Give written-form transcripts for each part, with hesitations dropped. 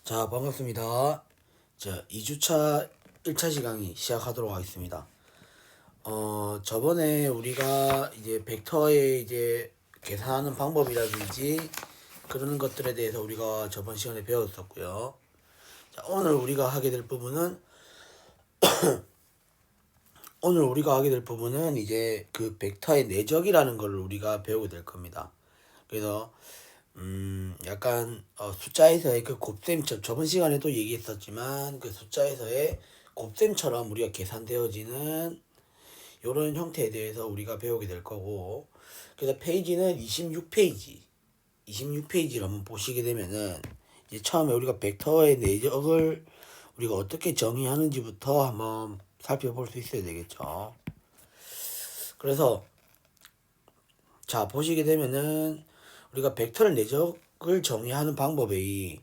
자, 반갑습니다. 자, 2주차 1차 시간이 시작하도록 하겠습니다. 저번에 우리가 이제 벡터의 이제 계산하는 방법이라든지 그런 것들에 대해서 우리가 저번 시간에 배웠었고요. 자, 오늘 우리가 하게 될 부분은 이제 그 벡터의 내적이라는 걸 우리가 배우게 될 겁니다. 그래서 약간 숫자에서의 그 곱셈처럼 저번 시간에도 얘기했었지만 그 숫자에서의 곱셈처럼 우리가 계산되어지는 이런 형태에 대해서 우리가 배우게 될 거고, 그래서 페이지는 26페이지를 한번 보시게 되면은 이제 처음에 우리가 벡터의 내적을 우리가 어떻게 정의하는지부터 한번 살펴볼 수 있어야 되겠죠. 그래서 자, 보시게 되면은 우리가 벡터를 내적을 정의하는 방법이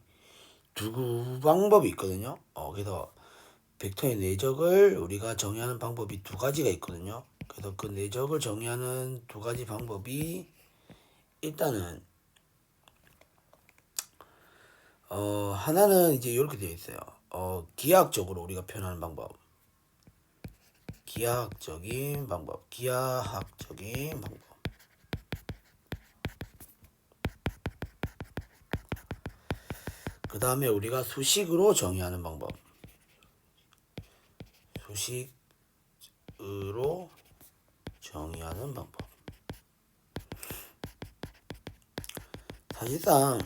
두 방법이 있거든요. 그래서 벡터의 내적을 우리가 정의하는 방법이 두 가지가 있거든요. 그래서 그 내적을 정의하는 두 가지 방법이 일단은 하나는 이제 이렇게 되어 있어요. 기하학적으로 우리가 표현하는 방법. 기하학적인 방법. 그 다음에 우리가 수식으로 정의하는 방법. 수식으로 정의하는 방법. 사실상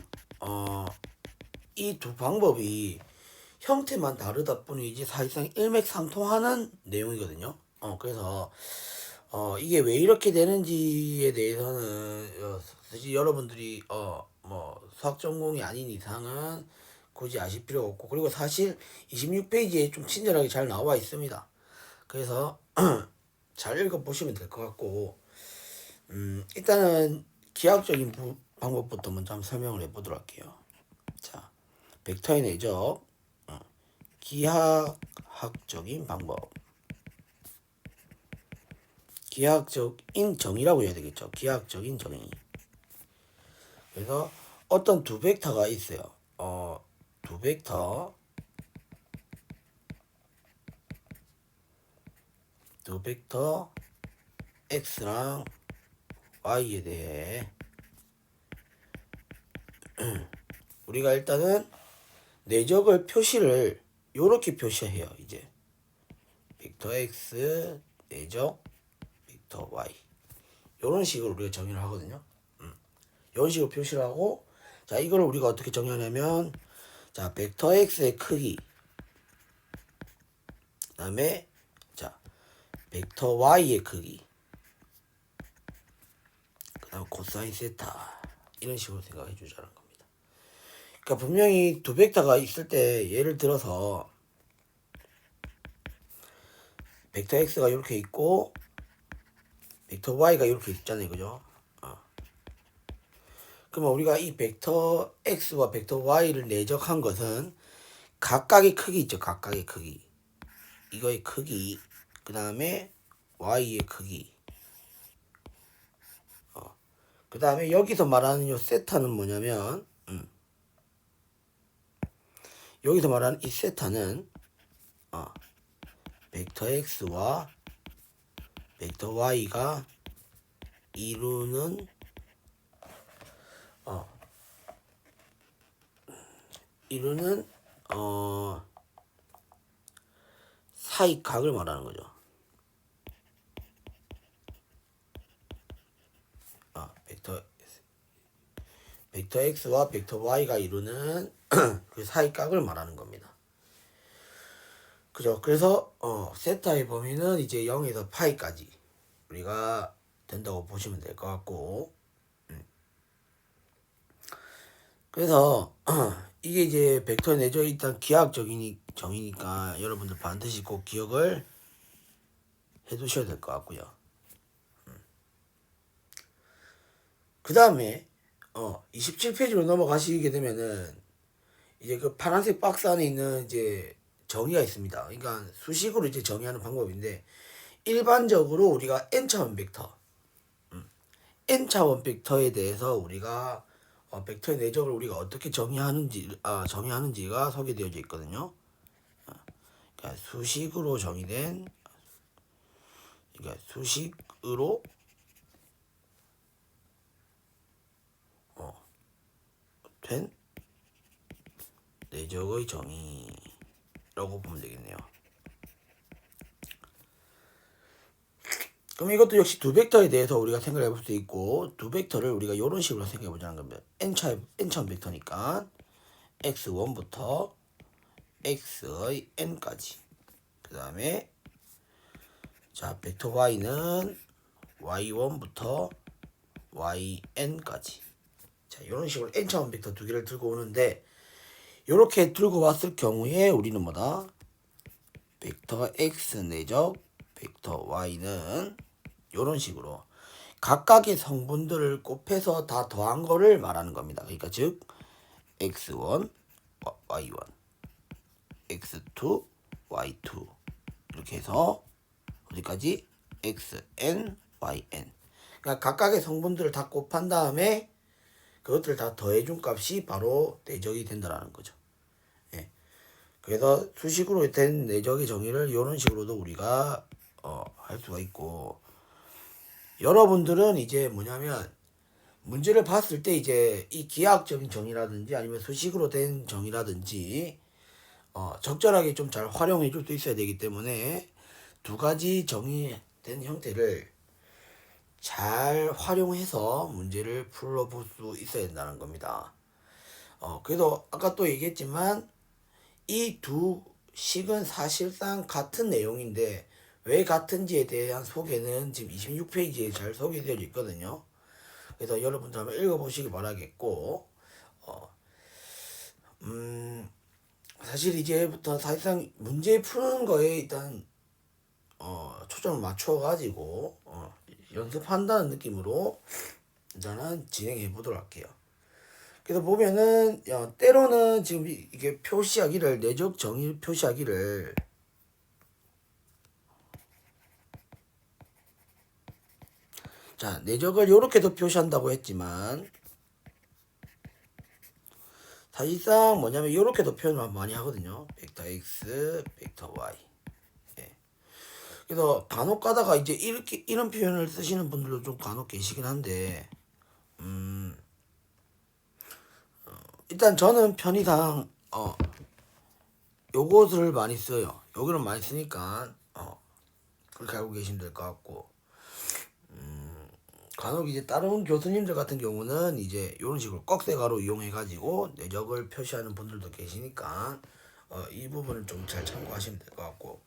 이 두 방법이 형태만 다르다 뿐이지 사실상 일맥상통하는 내용이거든요. 그래서 이게 왜 이렇게 되는지에 대해서는 사실 여러분들이 뭐 수학 전공이 아닌 이상은 굳이 아실 필요가 없고, 그리고 사실 26페이지에 좀 친절하게 잘 나와 있습니다. 그래서 잘 읽어보시면 될 것 같고, 일단은 기하학적인 방법부터 먼저 한번 설명을 해보도록 할게요. 자, 벡터의 내적, 기하학적인 방법. 기하학적인 정의라고 해야 되겠죠. 기하학적인 정의. 그래서 어떤 두 벡터가 있어요. 두 벡터 x랑 y에 대해 우리가 일단은 내적을 표시를 요렇게 표시해요. 이제 벡터 x 내적 벡터 y 요런 식으로 우리가 정의를 하거든요. 이런 식으로 표시를 하고, 자, 이걸 우리가 어떻게 정의하냐면, 자, 벡터 x의 크기, 그 다음에 자, 벡터 y의 크기, 그 다음 코사인 세타, 이런 식으로 생각해 주자는 겁니다. 그러니까 분명히 두 벡터가 있을 때, 예를 들어서 벡터 x가 이렇게 있고 벡터 y가 이렇게 있잖아요, 그죠? 그러면 우리가 이 벡터 x와 벡터 y를 내적한 것은 각각의 크기 있죠. 각각의 크기, 이거의 크기, 그 다음에 y의 크기, 그 다음에 여기서 말하는 요 세타는 뭐냐면, 여기서 말하는 이 세타는 벡터 x와 벡터 y가 이루는 이루는 사이각을 말하는 거죠. 벡터 x와 벡터 y가 이루는 그 사이각을 말하는 겁니다. 그죠? 그래서 세타의 범위는 이제 0에서 파이까지 우리가 된다고 보시면 될 것 같고, 그래서 이게 이제 벡터 내적이 일단 기하학적인 정의니까 여러분들 반드시 꼭 기억을 해두셔야 될 것 같고요. 그 다음에 27페이지로 넘어가시게 되면은 이제 그 파란색 박스 안에 있는 이제 정의가 있습니다. 그러니까 수식으로 이제 정의하는 방법인데, 일반적으로 우리가 n차원 벡터에 대해서 우리가 벡터의 내적을 우리가 어떻게 정의하는지가 소개되어져 있거든요. 그러니까 수식으로 정의된, 그러니까 수식으로 된 내적의 정의라고 보면 되겠네요. 그럼 이것도 역시 두 벡터에 대해서 우리가 생각해 볼 수 있고, 두 벡터를 우리가 이런 식으로 생각해 보자는 겁니다. n차원 벡터니까 x1부터 x의 n까지. 그 다음에 자 벡터 y는 y1부터 yn까지. 자 이런 식으로 n차원 벡터 두 개를 들고 오는데, 이렇게 들고 왔을 경우에 우리는 뭐다? 벡터 x 내적 벡터 y는 이런 식으로 각각의 성분들을 곱해서 다 더한 거를 말하는 겁니다. 그러니까 즉 x1, y1, x2, y2 이렇게 해서 어디까지? xn, yn. 그러니까 각각의 성분들을 다 곱한 다음에 그것들을 다 더해준 값이 바로 내적이 된다라는 거죠. 예. 그래서 수식으로 된 내적의 정의를 이런 식으로도 우리가 할 수가 있고, 여러분들은 이제 뭐냐면 문제를 봤을 때 이제 이 기하학적인 정의라든지 아니면 수식으로 된 정의라든지 적절하게 좀 잘 활용해 줄 수 있어야 되기 때문에 두 가지 정의된 형태를 잘 활용해서 문제를 풀어볼 수 있어야 된다는 겁니다. 그래도 아까 또 얘기했지만 이 두 식은 사실상 같은 내용인데 왜 같은지에 대한 소개는 지금 26페이지에 잘 소개되어 있거든요. 그래서 여러분들 한번 읽어보시기 바라겠고, 사실 이제부터 사실상 문제 푸는 거에 일단 초점을 맞춰가지고 연습한다는 느낌으로 일단은 진행해 보도록 할게요. 그래서 보면은 때로는 지금 이게 표시하기를 내적 정의 표시하기를 자 내적을 이렇게도 표시한다고 했지만 사실상 뭐냐면 이렇게도 표현을 많이 하거든요. 벡터 x, 벡터 y. 예. 그래서 간혹 가다가 이제 이렇게 이런 표현을 쓰시는 분들도 좀 간혹 계시긴 한데 일단 저는 편의상 요것을 많이 써요. 여기를 많이 쓰니까 그렇게 알고 계시면 될 것 같고, 간혹 이제 다른 교수님들 같은 경우는 이제 이런 식으로 꺽쇠가로 이용해 가지고 내적을 표시하는 분들도 계시니까 이 부분을 좀 잘 참고하시면 될 것 같고,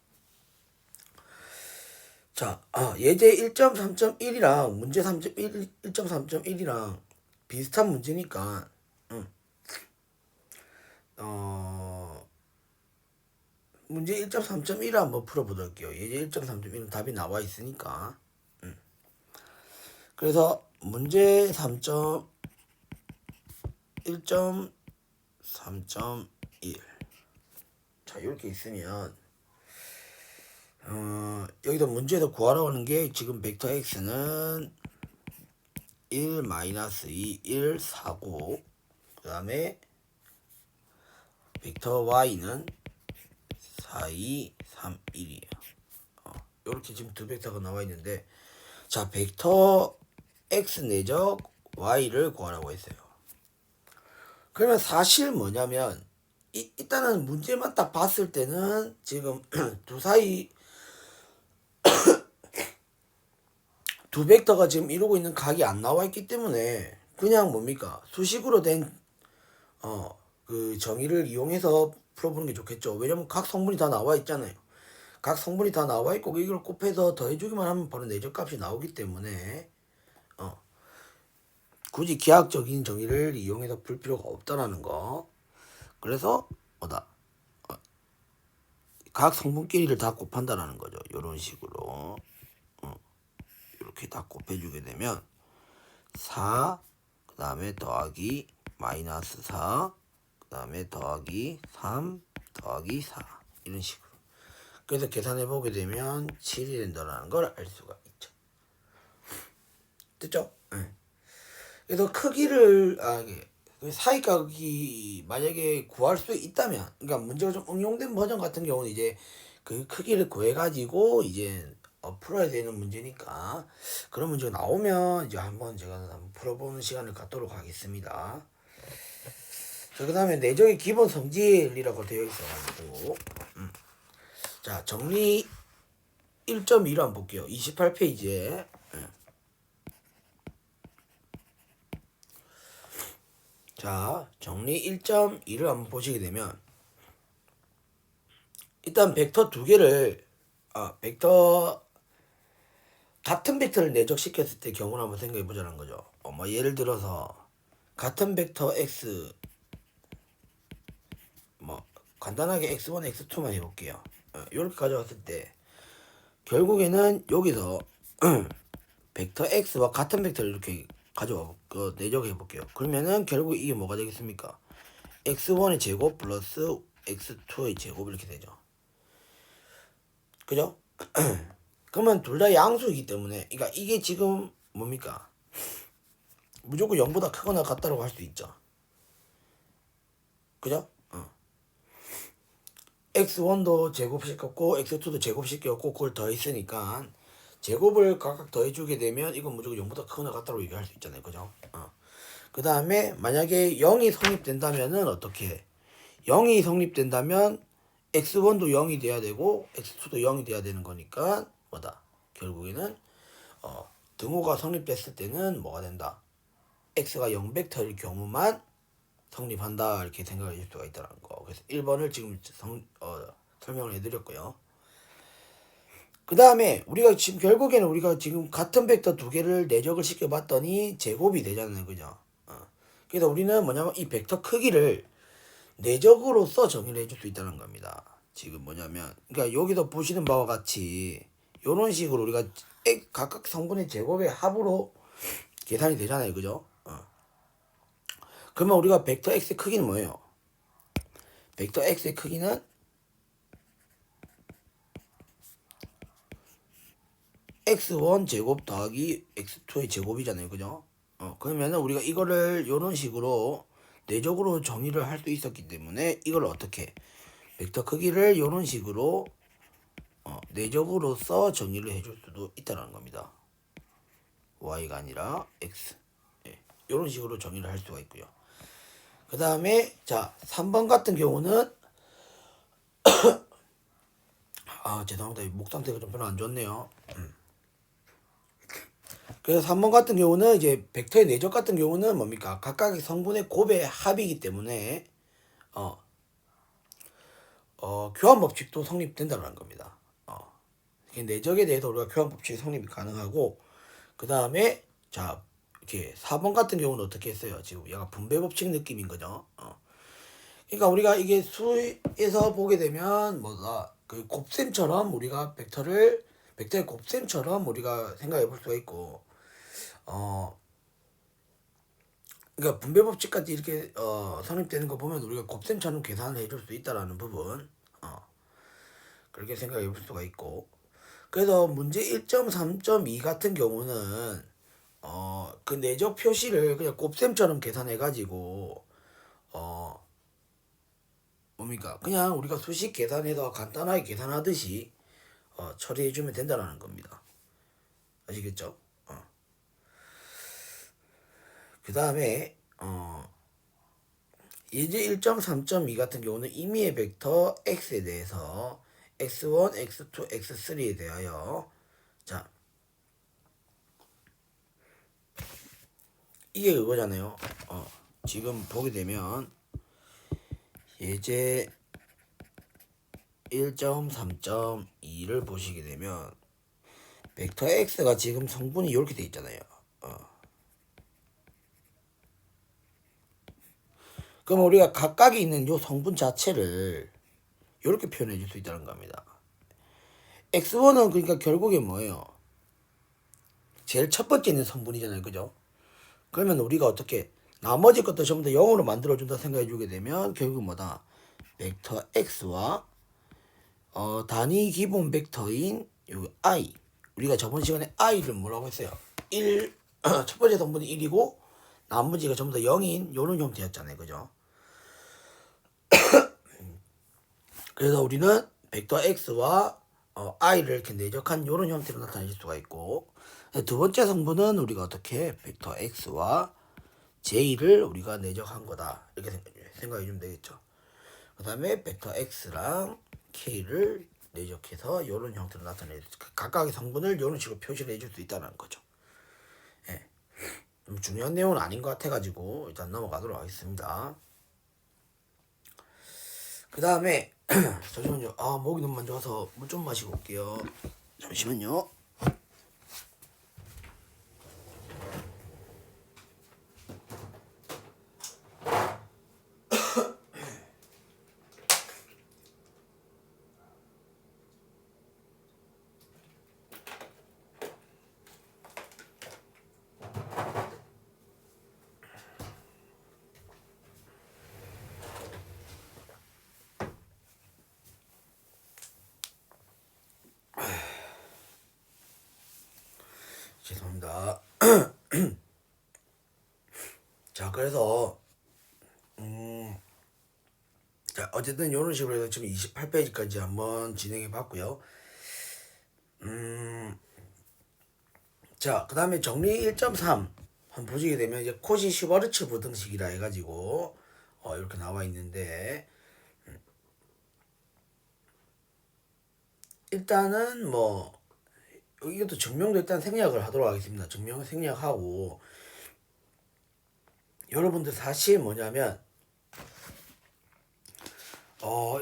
자 예제 1.3.1이랑 문제 1.3.1이랑 비슷한 문제니까 문제 1.3.1을 한번 풀어보도록 할게요. 예제 1.3.1은 답이 나와 있으니까. 그래서 문제 1.3.1 자 이렇게 있으면 여기다 문제에서 구하라고 하는 게 지금 벡터 x는 1, -2, 1, 4고 그 다음에 벡터 y는 4, 2, 3, 1이에요. 이렇게 지금 두 벡터가 나와 있는데, 자 벡터 x 내적 y를 구하라고 했어요. 그러면 사실 뭐냐면 일단은 문제만 딱 봤을 때는 지금 두 벡터가 지금 이루고 있는 각이 안 나와 있기 때문에 그냥 뭡니까 수식으로 된 그 정의를 이용해서 풀어보는 게 좋겠죠. 왜냐면 각 성분이 다 나와 있잖아요. 각 성분이 다 나와 있고 이걸 곱해서 더해주기만 하면 바로 내적 값이 나오기 때문에 굳이 기하학적인 정의를 이용해서 풀 필요가 없다라는 거. 그래서 뭐다 각 성분끼리를 다 곱한다라는 거죠. 이런 식으로 이렇게 다 곱해주게 되면 4 그 다음에 더하기 -4 그 다음에 더하기 3 더하기 4 이런 식으로. 그래서 계산해 보게 되면 7이 된다는 걸 알 수가 있죠. 됐죠? 네. 그래서 크기를 그 사이각이 만약에 구할 수 있다면, 그러니까 문제가 좀 응용된 버전 같은 경우는 이제 그 크기를 구해가지고 이제 풀어야 되는 문제니까 그런 문제가 나오면 이제 한번 제가 한번 풀어보는 시간을 갖도록 하겠습니다. 자, 그 다음에 내적의 기본 성질이라고 되어 있어가지고 자, 정리 1.2로 한번 볼게요. 28페이지에 자, 정리 1.2를 한번 보시게 되면 일단 벡터 두 개를 벡터 같은 벡터를 내적시켰을 때 경우를 한번 생각해 보자는 거죠. 뭐 예를 들어서 같은 벡터 x 뭐 간단하게 x1, x2만 해볼게요. 이렇게 가져왔을 때 결국에는 여기서 벡터 x와 같은 벡터를 이렇게 가져와 내적해 볼게요. 그러면은 결국 이게 뭐가 되겠습니까? x1의 제곱 플러스 x2의 제곱 이렇게 되죠. 그죠? 그러면 둘 다 양수이기 때문에, 그러니까 이게 지금 뭡니까? 무조건 0보다 크거나 같다라고 할 수 있죠. 그죠? x1도 제곱시켰고 x2도 제곱시켰고 그걸 더했으니까 제곱을 각각 더해주게 되면 이건 무조건 0보다 크거나 같다고 얘기할 수 있잖아요. 그죠? 그 다음에 만약에 0이 성립된다면은 어떻게? 0이 성립된다면 x1도 0이 돼야 되고 x2도 0이 돼야 되는 거니까 뭐다? 결국에는 등호가 성립됐을 때는 뭐가 된다? x가 0벡터일 경우만 성립한다 이렇게 생각해 줄 수가 있다는 거. 그래서 1번을 지금 설명을 해드렸고요. 그 다음에 우리가 지금 결국에는 우리가 지금 같은 벡터 두 개를 내적을 시켜봤더니 제곱이 되잖아요. 그죠? 그래서 우리는 뭐냐면 이 벡터 크기를 내적으로서 정의를 해줄 수 있다는 겁니다. 지금 뭐냐면 그러니까 여기서 보시는 바와 같이 이런 식으로 우리가 각각 성분의 제곱의 합으로 계산이 되잖아요. 그죠? 그러면 우리가 벡터 x의 크기는 뭐예요? 벡터 x의 크기는 x1 제곱 더하기 x2의 제곱이잖아요. 그죠? 그러면은 우리가 이거를 이런 식으로 내적으로 정의를 할 수 있었기 때문에 이걸 어떻게 벡터 크기를 이런 식으로 내적으로서 정의를 해줄 수도 있다는 겁니다. y가 아니라 x 이런 식으로 정의를 할 수가 있고요. 그 다음에 자 3번 같은 경우는 죄송합니다. 목 상태가 좀 별로 안 좋네요. 그래서 3번 같은 경우는 이제 벡터의 내적 같은 경우는 뭡니까? 각각의 성분의 곱의 합이기 때문에 교환 법칙도 성립된다는 겁니다. 내적에 대해서 우리가 교환 법칙이 성립이 가능하고 그 다음에 자 이렇게 4번 같은 경우는 어떻게 했어요? 지금 약간 분배 법칙 느낌인 거죠. 그러니까 우리가 이게 수에서 보게 되면 뭐다 그 곱셈처럼 우리가 벡터의 곱셈처럼 우리가 생각해 볼 수가 있고 그러니까 분배 법칙까지 이렇게 성립되는 거 보면 우리가 곱셈처럼 계산을 해줄 수 있다라는 부분 그렇게 생각해 볼 수가 있고 그래서 문제 1.3.2 같은 경우는 그 내적 표시를 그냥 곱셈처럼 계산해 가지고 뭡니까 그냥 우리가 수식 계산해서 간단하게 계산하듯이 처리해 주면 된다는 겁니다. 아시겠죠? 그 다음에 예제 1.3.2 같은 경우는 임의의 벡터 x에 대해서 x1, x2, x3에 대하여 자 이게 그거잖아요. 지금 보게 되면 예제 1.3.2를 보시게 되면 벡터 x가 지금 성분이 이렇게 돼 있잖아요. 그럼 우리가 각각에 있는 요 성분 자체를 이렇게 표현해 줄 수 있다는 겁니다. x1은 그러니까 결국에 뭐예요? 제일 첫 번째 있는 성분이잖아요. 그죠? 그러면 우리가 어떻게 나머지 것도 전부 다 0으로 만들어준다 생각해 주게 되면 결국 뭐다? 벡터 x와 단위 기본 벡터인 요 i 우리가 저번 시간에 i를 뭐라고 했어요? 1, 첫 번째 성분이 1이고 나머지가 전부 다 0인 요런 형태였잖아요. 그죠? 그래서 우리는 벡터 x와 i를 이렇게 내적한 요런 형태로 나타낼 수가 있고, 두 번째 성분은 우리가 어떻게 벡터 x와 j를 우리가 내적한 거다 이렇게 생각해 주면 되겠죠. 그 다음에 벡터 x랑 k를 내적해서 이런 형태로 나타낼 각각의 성분을 이런 식으로 표시를 해줄 수 있다는 거죠. 예. 중요한 내용은 아닌 것 같아가지고 일단 넘어가도록 하겠습니다. 그 다음에 잠시만요. 목이 너무 안 좋아서 물 좀 마시고 올게요. 잠시만요. 죄송합니다. 자, 그래서 자, 어쨌든 이런 식으로 해서 지금 28페이지까지 한번 진행해 봤고요. 자, 그 다음에 정리 1.3 한번 보시게 되면 이제 코시 슈바르츠 부등식이라 해가지고 이렇게 나와 있는데, 일단은 뭐 이것도 증명도 일단 생략을 하도록 하겠습니다. 증명 생략하고, 여러분들 사실 뭐냐면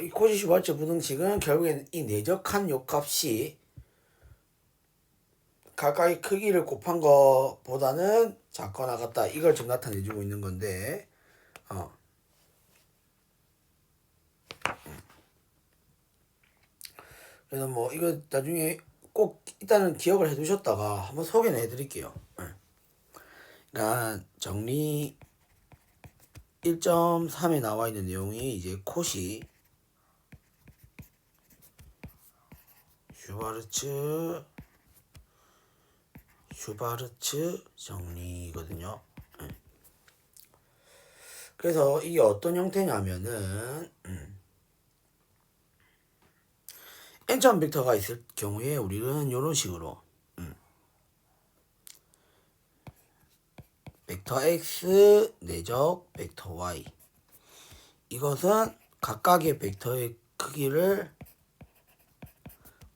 이 코시 슈바르츠 부등식은 결국엔 이 내적한 요 값이 각각의 크기를 곱한 것보다는 작거나 같다, 이걸 좀 나타내주고 있는 건데, 그래서 뭐 이거 나중에 꼭 일단은 기억을 해두셨다가 한번 소개는 해드릴게요. 그러니까 정리 1.3에 나와 있는 내용이 이제 코시 슈바르츠 정리거든요. 그래서 이게 어떤 형태냐면은 n점 벡터가 있을 경우에 우리는 이런 식으로 벡터 x 내적 벡터 y, 이것은 각각의 벡터의 크기를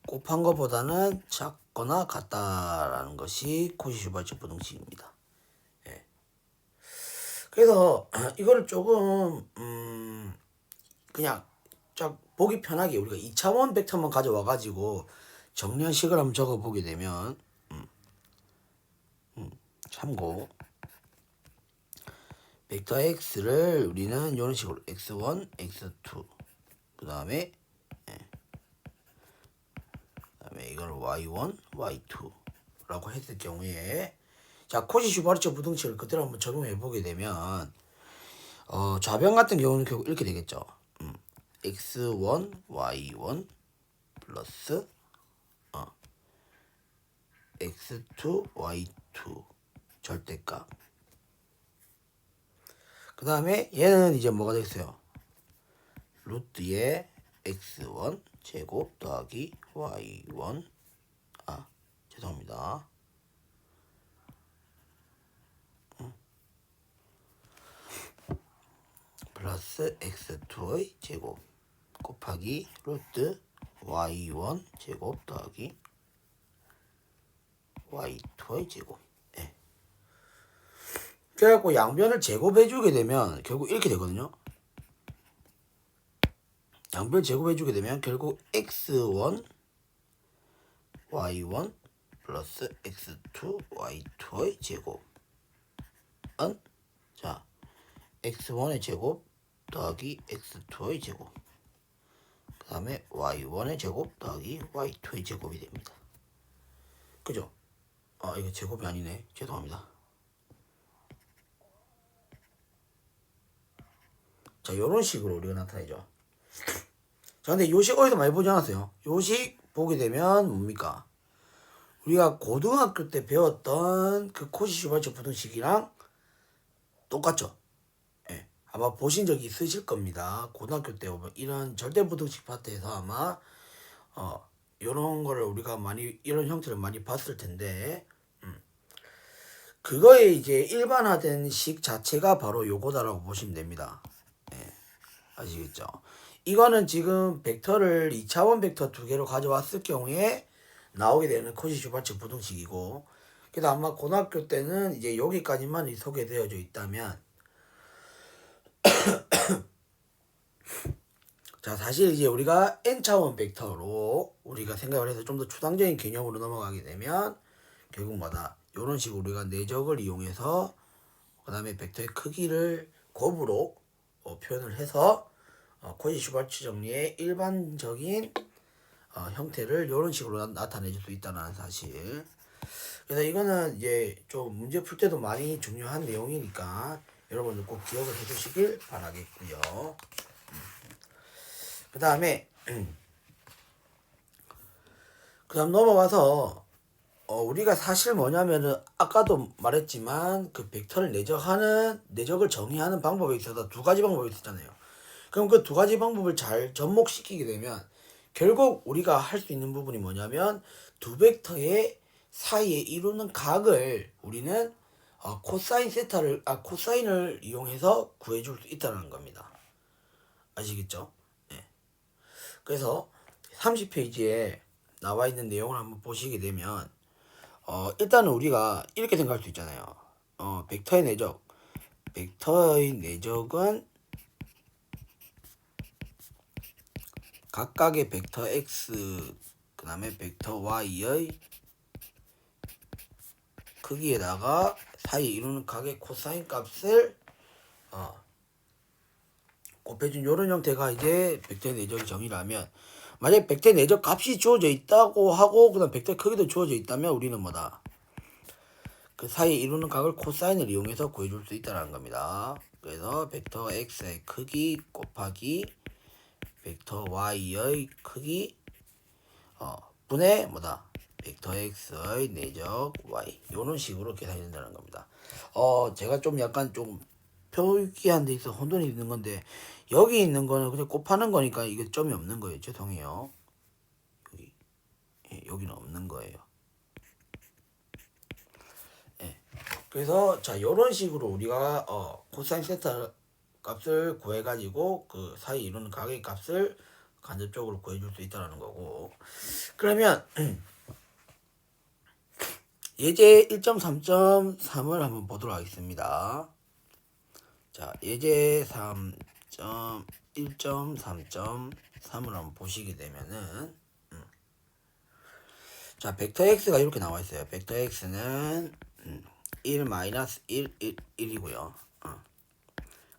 곱한 것보다는 작거나 같다라는 것이 코시 슈바르츠 부등식입니다. 예. 그래서 이거를 조금 그냥 쫙 보기 편하게 우리가 2차원 벡터만 가져와 가지고 정리한 식을 한번 적어 보게 되면 참고, 벡터 x를 우리는 이런 식으로 x1, x2, 그 다음에 이걸 y1, y2라고 했을 경우에, 자, 코시 슈바르츠 부등식을 그대로 한번 적용해 보게 되면 좌변 같은 경우는 결국 이렇게 되겠죠. x1, y1 플러스 x2, y2 절대값. 그 다음에 얘는 이제 뭐가 되겠어요? 루트의 x1 제곱 더하기 y1, 죄송합니다. 플러스 x2의 제곱 곱하기 루트 y1 제곱 더하기 y2의 제곱. 예. 그래갖고 양변을 제곱해주게 되면 결국 이렇게 되거든요. 양변 제곱해주게 되면 결국 x1 y1 플러스 x2 y2의 제곱은, 자, x1의 제곱 더하기 x2의 제곱, 그 다음에 y1의 제곱 더하기 y2의 제곱이 됩니다. 그죠? 이거 제곱이 아니네. 죄송합니다. 자, 요런 식으로 우리가 나타내죠. 자, 근데 요식 어디서 많이 보지 않았어요? 요식 보게 되면 뭡니까? 우리가 고등학교 때 배웠던 그 코시 슈바르츠 부등식이랑 똑같죠. 예. 아마 보신 적이 있으실 겁니다. 고등학교 때 보면 이런 절대부등식 파트에서 아마 요런 거를 우리가 많이 이런 형태를 많이 봤을 텐데 그거의 이제 일반화된 식 자체가 바로 요거다라고 보시면 됩니다. 예. 아시겠죠? 이거는 지금 벡터를 2차원 벡터 두 개로 가져왔을 경우에 나오게 되는 코시-슈바츠 부등식이고, 그래서 아마 고등학교 때는 이제 여기까지만 소개되어져 있다면, 자, 사실 이제 우리가 n차원 벡터로 우리가 생각을 해서 좀 더 추상적인 개념으로 넘어가게 되면 결국 뭐다? 이런 식으로 우리가 내적을 이용해서 그 다음에 벡터의 크기를 곱으로 표현을 해서 코지-슈발츠 정리의 일반적인 형태를 이런 식으로 나타내줄 수 있다는 사실. 그래서 이거는 이제 좀 문제 풀 때도 많이 중요한 내용이니까 여러분들 꼭 기억을 해주시길 바라겠고요. 그 다음에 그다음 넘어가서 우리가 사실 뭐냐면은 아까도 말했지만 그 벡터를 내적을 정의하는 방법에 있어서 두 가지 방법이 있었잖아요. 그럼 그 두 가지 방법을 잘 접목시키게 되면 결국 우리가 할 수 있는 부분이 뭐냐면 두 벡터의 사이에 이루는 각을 우리는 코사인을 이용해서 구해줄 수 있다는 겁니다. 아시겠죠? 네. 그래서 30페이지에 나와 있는 내용을 한번 보시게 되면 일단은 우리가 이렇게 생각할 수 있잖아요. 벡터의 내적은 각각의 벡터 x 그 다음에 벡터 y의 크기에다가 사이에 이루는 각의 코사인 값을 곱해준 이런 형태가 이제 벡터의 내적의 정의라면, 만약에 벡터의 내적 값이 주어져 있다고 하고 그다음 벡터 크기도 주어져 있다면 우리는 뭐다? 그 사이에 이루는 각을 코사인을 이용해서 구해줄 수 있다는 겁니다. 그래서 벡터 x의 크기 곱하기 벡터 y의 크기 분의 뭐다? 벡터 x의 내적 y, 이런 식으로 계산이 된다는 겁니다. 제가 좀 약간 좀 표기한 데 있어 혼돈이 있는 건데, 여기 있는 거는 그냥 곱하는 거니까 이게 점이 없는 거예요. 죄송해요. 여기는 없는 거예요. 예. 그래서 자, 요런 식으로 우리가 코사인 세타 값을 구해가지고 그 사이 이루는 각의 값을 간접적으로 구해줄 수 있다는 거고, 그러면 예제 1.3.3을 한번 보도록 하겠습니다. 자, 예제 3.1.3.3을 한번 보시게 되면은 자, 벡터 x가 이렇게 나와 있어요. 벡터 x는 1, 1, 1이고요.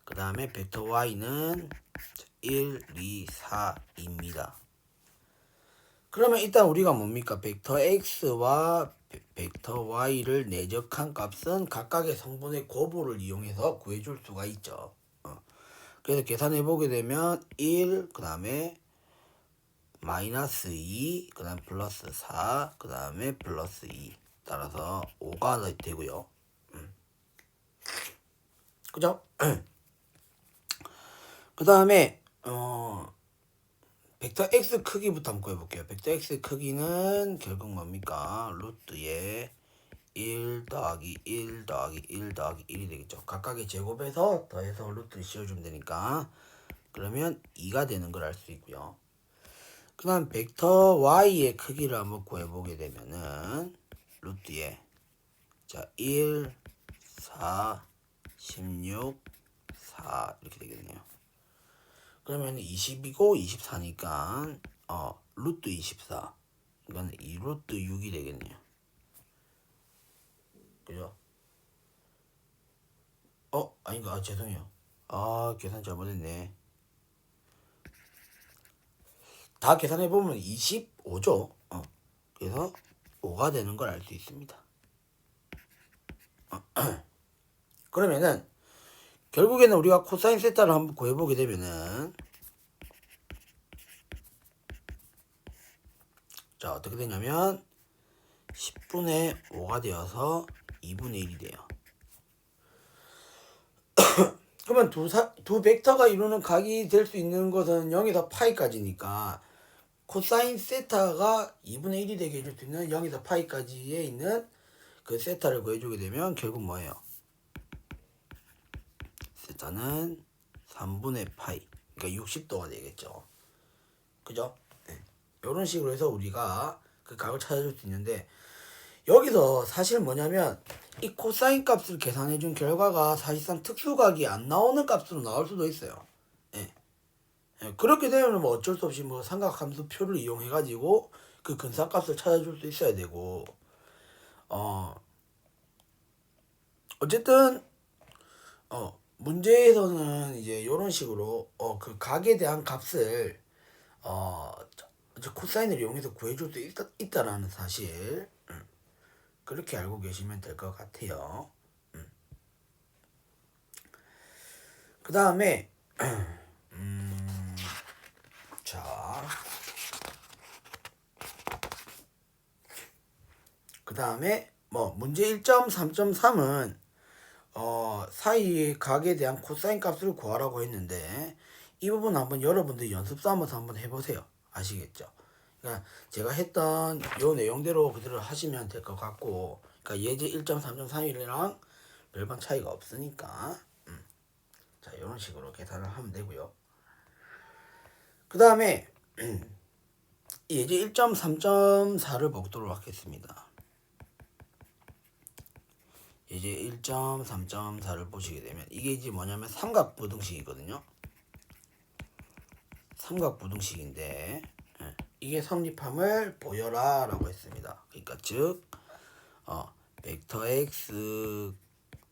그 다음에 벡터 y는 1, 2, 4입니다. 그러면 일단 우리가 뭡니까? 벡터 x와 벡터 y를 내적한 값은 각각의 성분의 곱을 이용해서 구해줄 수가 있죠. 그래서 계산해 보게 되면 1, 그 다음에 마이너스 2, 그 다음에 플러스 4, 그 다음에 플러스 2. 따라서 5가 되고요. 그죠? 그 다음에 벡터 x 크기부터 한번 구해볼게요. 벡터 x 크기는 결국 뭡니까? 루트에 1 더하기 1 더하기 1 더하기 1이 되겠죠. 각각의 제곱에서 더해서 루트를 씌워주면 되니까, 그러면 2가 되는 걸 알 수 있고요. 그 다음 벡터 y의 크기를 한번 구해보게 되면은 루트에 자 1, 4, 16, 4 이렇게 되겠네요. 그러면 20이고 24니까 루트 24, 이건 2루트 6이 되겠네요. 그죠? 아닌가? 죄송해요. 계산 잘못했네. 다 계산해보면 25죠. 그래서 5가 되는 걸 알 수 있습니다. 그러면은 결국에는 우리가 코사인 세타를 한번 구해보게 되면은 자, 어떻게 되냐면 10분의 5가 되어서 2분의 1이 돼요. 그러면 두 벡터가 이루는 각이 될 수 있는 것은 0에서 파이까지니까 코사인 세타가 2분의 1이 되게 해줄 수 있는 0에서 파이까지에 있는 그 세타를 구해주게 되면 결국 뭐예요? 세타는 3분의 파이, 그러니까 60도가 되겠죠. 그죠? 네. 이런 식으로 해서 우리가 그 각을 찾아줄 수 있는데, 여기서 사실 뭐냐면 이 코사인 값을 계산해 준 결과가 사실상 특수각이 안 나오는 값으로 나올 수도 있어요. 예. 예. 그렇게 되면 뭐 어쩔 수 없이 뭐 삼각함수 표를 이용해 가지고 그 근사값을 찾아줄 수 있어야 되고, 어 어쨌든 문제에서는 이제 이런 식으로 그 각에 대한 값을 어 코사인을 이용해서 구해줄 수 있다라는 사실, 그렇게 알고 계시면 될 것 같아요. 그 다음에 자, 그 다음에 뭐 문제 1.3.3은 사이의 각에 대한 코사인 값을 구하라고 했는데, 이 부분 한번 여러분들 연습 삼아서 한번 해보세요. 아시겠죠? 그러니까 제가 했던 요 내용대로 그대로 하시면 될 것 같고, 그러니까 예제 1.3.3이랑 별반 차이가 없으니까 자, 이런 식으로 계산을 하면 되고요. 그 다음에 예제 1.3.4를 보도록 하겠습니다. 이제 1.3.4를 보시게 되면 이게 이제 뭐냐면 삼각부등식이거든요. 삼각부등식인데 이게 성립함을 보여라 라고 했습니다. 그러니까 즉 벡터 x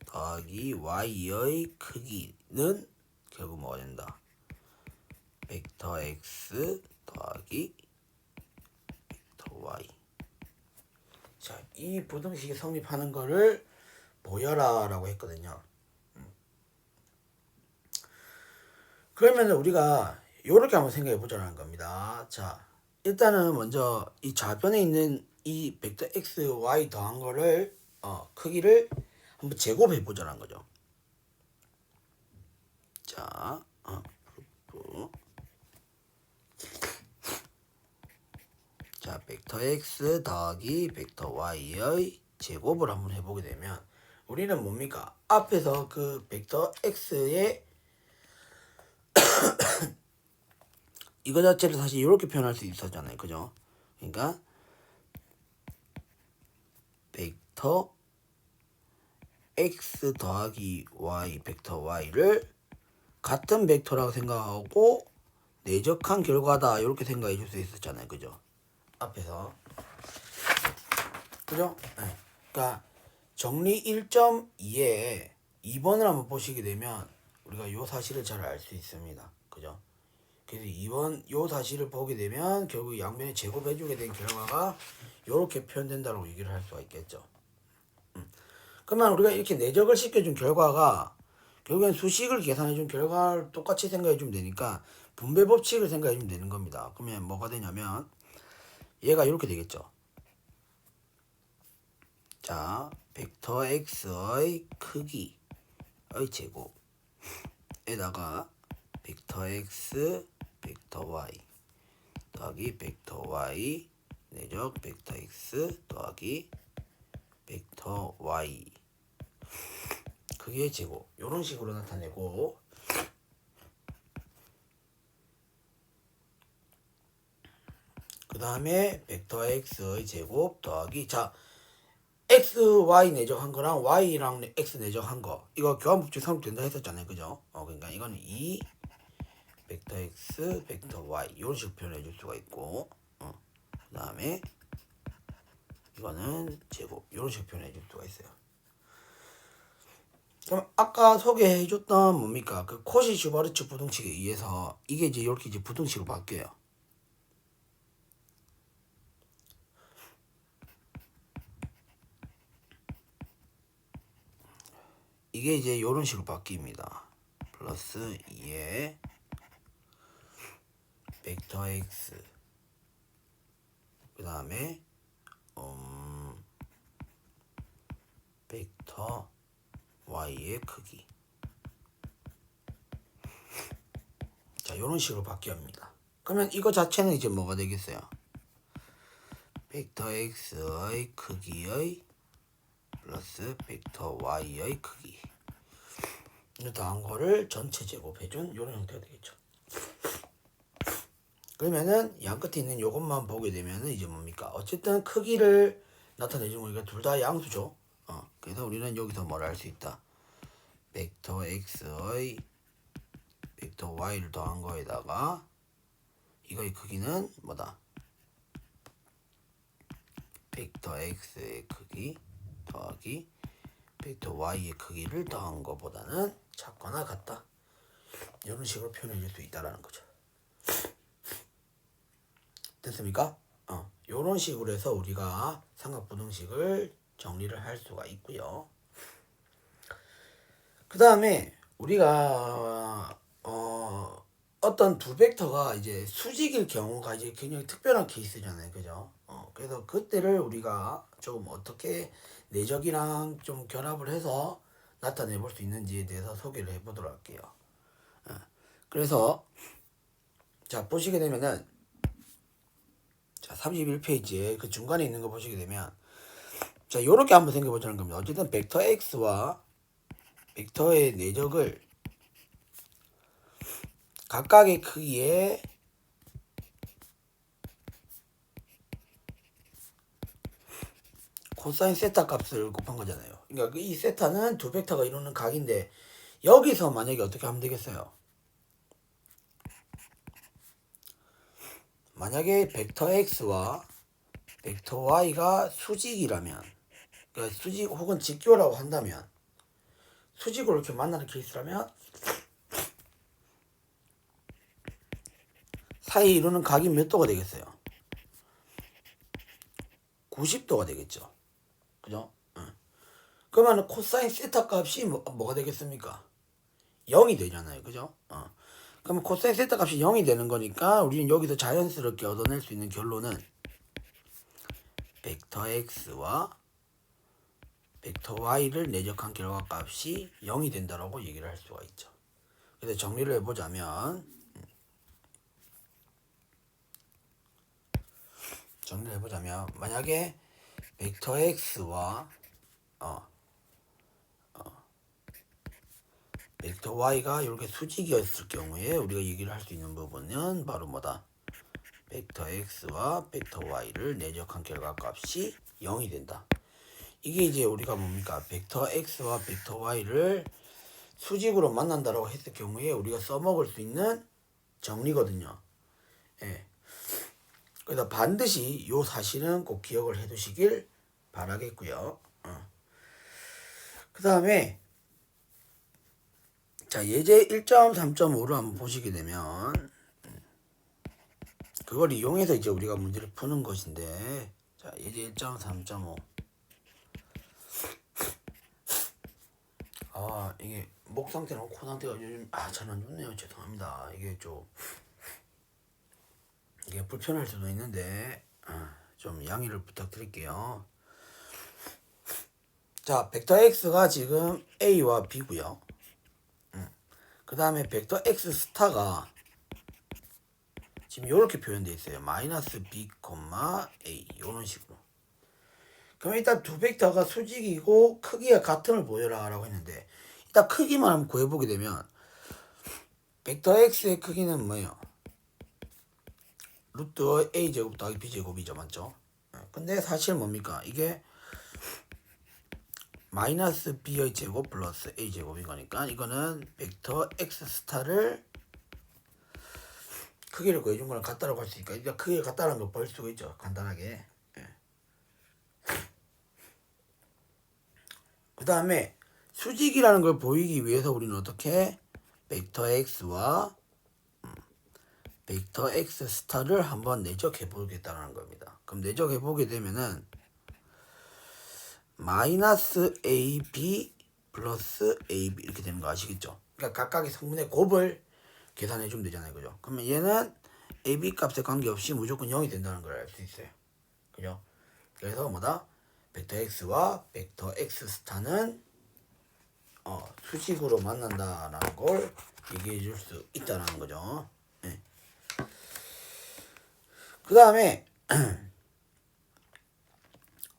더하기 y의 크기는 결국 뭐가 된다? 벡터 x 더하기 벡터 y. 자, 이 부등식이 성립하는 거를 보여라 라고 했거든요. 그러면 우리가 요렇게 한번 생각해 보자는 겁니다. 자, 일단은 먼저 이 좌변에 있는 이 벡터 x, y 더한 거를 크기를 한번 제곱해 보자는 거죠. 자, 자, 벡터 x 더하기 벡터 y의 제곱을 한번 해보게 되면 우리는 뭡니까? 앞에서 그 벡터 x의 이거 자체를 사실 이렇게 표현할 수 있었잖아요. 그죠? 그러니까 벡터 x 더하기 y 벡터 y를 같은 벡터라고 생각하고 내적한 결과다 이렇게 생각해 줄 수 있었잖아요. 그죠? 앞에서. 그죠? 네. 그러니까 정리 1.2에 2번을 한번 보시게 되면 우리가 요 사실을 잘 알 수 있습니다. 그죠? 그래서 2번 요 사실을 보게 되면 결국 양변에 제곱해 주게 된 결과가 이렇게 표현된다고 얘기를 할 수가 있겠죠. 그러면 우리가 이렇게 내적을 시켜준 결과가 결국엔 수식을 계산해준 결과를 똑같이 생각해주면 되니까 분배 법칙을 생각해주면 되는 겁니다. 그러면 뭐가 되냐면 얘가 이렇게 되겠죠. 자, 벡터 x의 크기의 제곱에다가 벡터 x, 벡터 y 더하기 벡터 y 내적 벡터 x 더하기 벡터 y 크기의 제곱 이런 식으로 나타내고, 그 다음에 벡터 x의 제곱 더하기 자 x, y 내적한 거랑 y랑 x 내적한 거 이거 교환법칙 성립된다 했었잖아요. 그죠? 그러니까 이거는 2 벡터 x, 벡터 y 이런 식으로 표현해 줄 수가 있고, 그 다음에 이거는 제곱 이런 식으로 표현해 줄 수가 있어요. 그럼 아까 소개해 줬던 뭡니까? 그 코시 슈바르츠 부등식에 의해서 이게 이제 이렇게 이제 부등식으로 바뀌어요. 이게 이제 이런 식으로 바뀝니다. 플러스 2에 벡터 x 그 다음에 벡터 y의 크기 자, 이런 식으로 바뀝니다. 그러면 이거 자체는 이제 뭐가 되겠어요? 벡터 x의 크기의 플러스 벡터 y의 크기. 이거 더한 거를 전체 제곱해준 이런 형태가 되겠죠. 그러면은 양 끝에 있는 요것만 보게 되면은 이제 뭡니까? 어쨌든 크기를 나타내준 거니까 둘 다 양수죠. 그래서 우리는 여기서 뭘 알 수 있다? 벡터 x의 벡터 y를 더한 거에다가 이거의 크기는 뭐다? 벡터 x의 크기 더하기 벡터 y의 크기를 더한 거보다는 작거나 같다. 이런 식으로 표현해 줄 수 있다라는 거죠. 됐습니까? 이런 식으로 해서 우리가 삼각부등식을 정리를 할 수가 있고요. 그 다음에 우리가 어떤 두 벡터가 이제 수직일 경우가 이제 굉장히 특별한 케이스잖아요, 그죠? 그래서 그때를 우리가 조금 어떻게 내적이랑 좀 결합을 해서 나타내 볼 수 있는지에 대해서 소개를 해보도록 할게요. 그래서 자 보시게 되면은 자 31페이지에 그 중간에 있는 거 보시게 되면 자 요렇게 한번 생각해보자는 겁니다. 어쨌든 벡터 x와 벡터의 내적을 각각의 크기에 코사인 세타 값을 곱한 거잖아요. 그러니까 이 세타는 두 벡터가 이루는 각인데 여기서 만약에 어떻게 하면 되겠어요? 만약에 벡터 x와 벡터 y가 수직이라면, 그러니까 수직 혹은 직교라고 한다면, 수직으로 이렇게 만나는 케이스라면 사이에 이루는 각이 몇 도가 되겠어요? 90도가 되겠죠. 그죠? 그러면 코사인 세타 값이 뭐가 되겠습니까? 0이 되잖아요. 그죠? 그러면 코사인 세타 값이 0이 되는 거니까 우리는 여기서 자연스럽게 얻어낼 수 있는 결론은 벡터 x와 벡터 y를 내적한 결과값이 0이 된다라고 얘기를 할 수가 있죠. 그래서 정리를 해보자면 만약에 벡터 x와 벡터 y가 이렇게 수직이었을 경우에 우리가 얘기를 할 수 있는 부분은 바로 뭐다? 벡터 x와 벡터 y를 내적한 결과값이 0이 된다. 이게 이제 우리가 뭡니까? 벡터 x와 벡터 y를 수직으로 만난다라고 했을 경우에 우리가 써먹을 수 있는 정리거든요. 예. 그래서 반드시 이 사실은 꼭 기억을 해두시길 바라겠고요. 그 다음에 자 예제 1.3.5를 한번 보시게 되면 그걸 이용해서 이제 우리가 문제를 푸는 것인데 자 예제 1.3.5 이게 목 상태랑 코 상태가 요즘 잘 안 좋네요. 죄송합니다. 이게 불편할 수도 있는데 좀 양해를 부탁드릴게요. 자 벡터 x가 지금 a와 b고요. 그 다음에 벡터 x 스타가 지금 이렇게 표현되어 있어요. 마이너스 b, a 이런 식으로. 그럼 일단 두 벡터가 수직이고 크기가 같음을 보여라 라고 했는데 일단 크기만 한번 구해보게 되면 벡터 x의 크기는 뭐예요? 루트 a제곱 더하기 b제곱이죠. 맞죠? 근데 사실 뭡니까? 이게 마이너스 b의 제곱 플러스 a제곱인 거니까 이거는 벡터 x 스타를 크기를 구해준 거랑 같다라고 할 수 있으니까 일단 크기가 같다라는 걸 볼 수가 있죠. 간단하게. 그 다음에 수직이라는 걸 보이기 위해서 우리는 어떻게 벡터 x와 벡터 x 스타를 한번 내적해 보겠다는 겁니다. 그럼 내적해 보게 되면은 마이너스 ab 플러스 ab 이렇게 되는 거 아시겠죠? 그러니까 각각의 성분의 곱을 계산해 주면 되잖아요. 그죠? 그러면 얘는 ab 값에 관계없이 무조건 0이 된다는 걸 알 수 있어요. 그죠? 그래서 뭐다? 벡터 x와 벡터 x 스타는 수직으로 만난다라는 걸 얘기해 줄 수 있다는 거죠. 그 다음에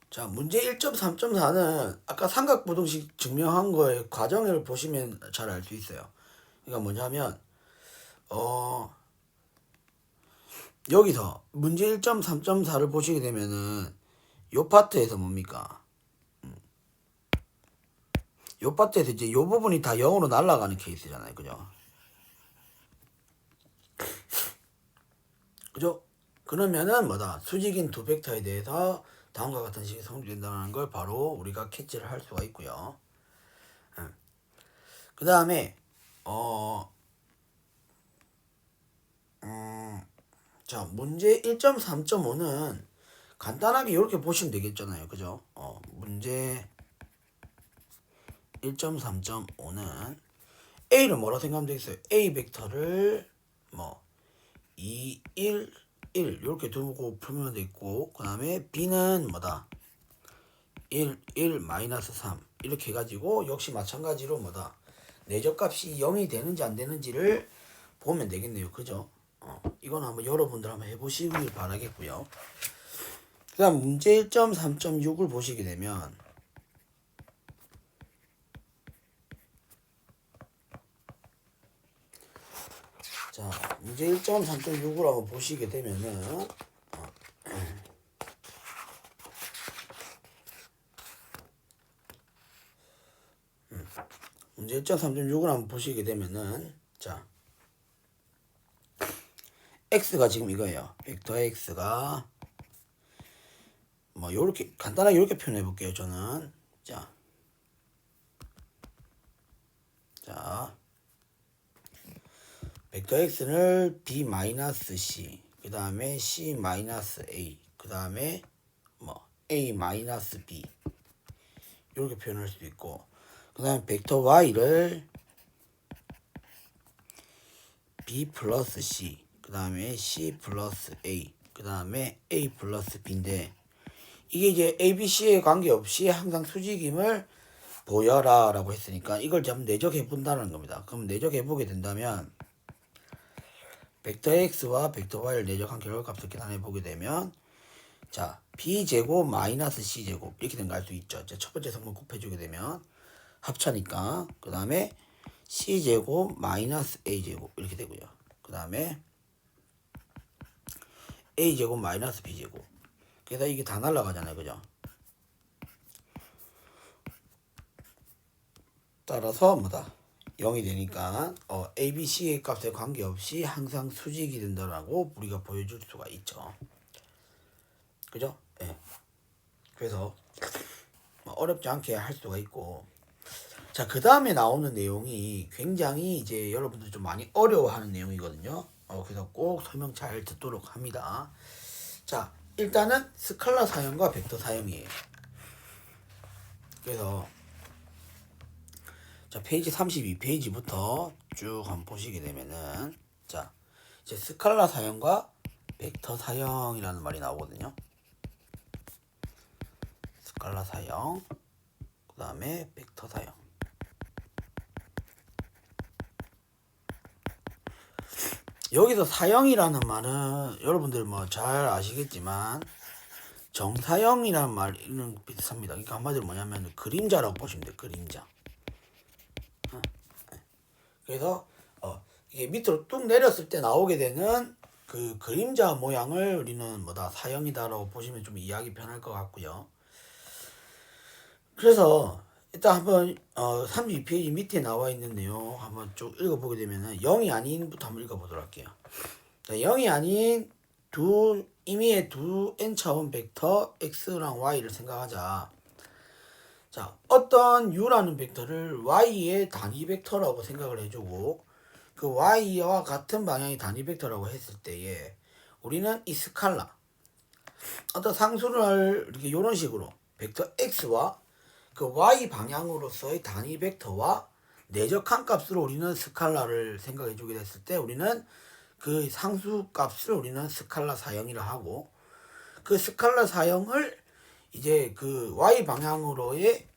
자, 문제 1.3.4는 아까 삼각부등식 증명한 거의 과정을 보시면 잘 알 수 있어요. 그러니까 뭐냐면 여기서 문제 1.3.4를 보시게 되면은 요 파트에서 뭡니까? 요 파트에서 이제 요 부분이 다 0으로 날아가는 케이스잖아요. 그죠? 그죠? 그러면은 뭐다? 수직인 두 벡터에 대해서 다음과 같은 식이 성립된다는 걸 바로 우리가 캐치를 할 수가 있고요. 그 다음에 자, 문제 1.3.5는 간단하게 이렇게 보시면 되겠잖아요. 그죠? 문제 1.3.5는 A를 뭐라 생각하면 되겠어요? A 벡터를 뭐 2, 1, 1 이렇게 두고 풀면 되겠고, 그 다음에 B는 뭐다? 1, 1, 마이너스 3 이렇게 해가지고 역시 마찬가지로 뭐다? 내적값이 0이 되는지 안 되는지를 보면 되겠네요. 그죠? 이건 한번 여러분들 한번 해보시길 바라겠고요. 그 다음 문제 1.3.6을 보시게 되면 자, 문제 1.3.6을 한번 보시게 되면은 문제 1.3.6을 한번 보시게 되면은 자, x가 지금 이거예요. 벡터 x가 뭐 요렇게 간단하게 이렇게 표현해 볼게요. 저는 자 벡터 x를 b-c 그 다음에 c-a 그 다음에 뭐 a-b 이렇게 표현할 수도 있고, 그 다음에 벡터 y를 b 플러스 c 그 다음에 c 플러스 a 그 다음에 a 플러스 b인데, 이게 이제 a, b, c에 관계없이 항상 수직임을 보여라 라고 했으니까 이걸 좀 내적해 본다는 겁니다. 그럼 내적해 보게 된다면 벡터 x와 벡터 y를 내적한 결과값을 계산해 보게 되면 자, b제곱 마이너스 c제곱 이렇게 된 거 알 수 있죠. 첫 번째 성분 곱해주게 되면 합차니까, 그 다음에 c제곱 마이너스 a제곱 이렇게 되고요. 그 다음에 a제곱 마이너스 b제곱, 그래서 이게 다 날라가잖아요. 그죠? 따라서 뭐다? 0이 되니까 A, B, C의 값에 관계없이 항상 수직이 된다라고 우리가 보여줄 수가 있죠. 그죠? 예. 그래서 어렵지 않게 할 수가 있고, 자, 그 다음에 나오는 내용이 굉장히 이제 여러분들 좀 많이 어려워하는 내용이거든요. 그래서 꼭 설명 잘 듣도록 합니다. 자, 일단은 스칼라 사형과 벡터 사형이에요. 그래서 자, 페이지 32페이지부터 쭉 한번 보시게 되면은 자, 이제 스칼라 사형과 벡터 사형이라는 말이 나오거든요. 스칼라 사형, 그 다음에 벡터 사형. 여기서 사형이라는 말은 여러분들 뭐 잘 아시겠지만 정사형이라는 말은 비슷합니다. 그러니까 한마디로 뭐냐면 그림자라고 보시면 돼요. 그림자. 그래서 이게 밑으로 뚝 내렸을 때 나오게 되는 그 그림자 모양을 우리는 뭐다 사형이다라고 보시면 좀 이해하기 편할 것 같고요. 그래서 일단 한번 32페이지 밑에 나와 있는 내용 한번 쭉 읽어보게 되면은 0이 아닌부터 한번 읽어보도록 할게요. 자, 0이 아닌 두 임의의 두 n차원 벡터 x랑 y를 생각하자. 자, 어떤 u라는 벡터를 y의 단위 벡터라고 생각을 해주고, 그 y와 같은 방향의 단위 벡터라고 했을 때에 우리는 이 스칼라 어떤 상수를 이렇게 이런 식으로 벡터 x와 그 y 방향으로서의 단위 벡터와 내적한 값으로 우리는 스칼라를 생각해 주게 됐을 때 우리는 그 상수 값을 우리는 스칼라 사형이라 하고, 그 스칼라 사형을 이제 그 y 방향으로의